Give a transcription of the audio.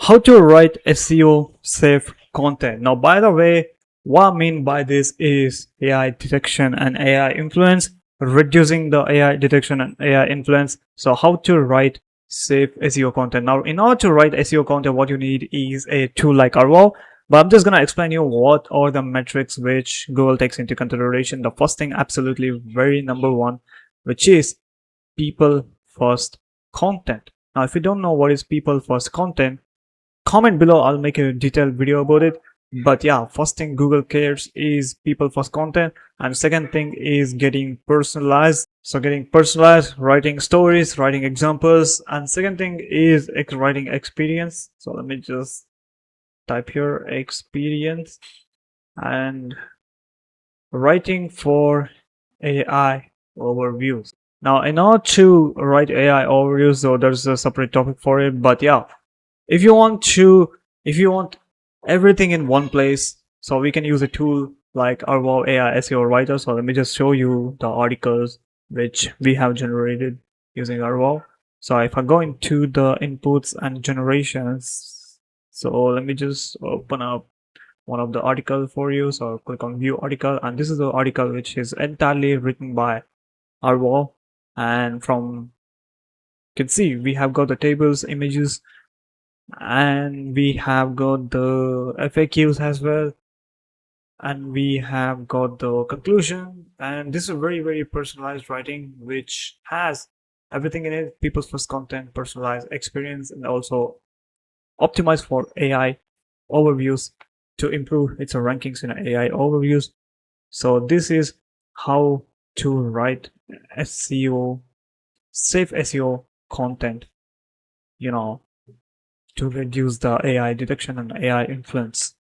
How to write SEO safe content. Now, by the way, what I mean by this is AI detection and AI influence, reducing the AI detection and AI influence. So how to write safe SEO content. Now, in order to write SEO content, what you need is a tool like Arvo. But I'm just going to explain you what are the metrics which Google takes into consideration. The first thing, absolutely very number one, which is people first content. Now, if you don't know what is people first content, comment below. I'll make a detailed video about it. But yeah, first thing Google cares is people first content, and second thing is getting personalized. So getting personalized, writing stories, writing examples, and second thing is writing experience. So let me just type here experience and writing for AI overviews. Now, in order to write AI overviews, so there's a separate topic for it. But yeah, if you want everything in one place, so we can use a tool like our AI SEO writer. So let me just show you the articles which we have generated using Arvo. So if I go into the inputs and generations, so let me just open up one of the article for you. So I'll click on view article, and this is the article which is entirely written by Arvo. And from, you can see we have got the tables, images, and we have got the FAQs as well, and we have got the conclusion. And this is a very personalized writing which has everything in it: people's first content, personalized experience, and also optimized for AI overviews to improve its rankings in AI overviews. So this is how to write SEO, safe SEO content, you know, to reduce the AI detection and AI influence.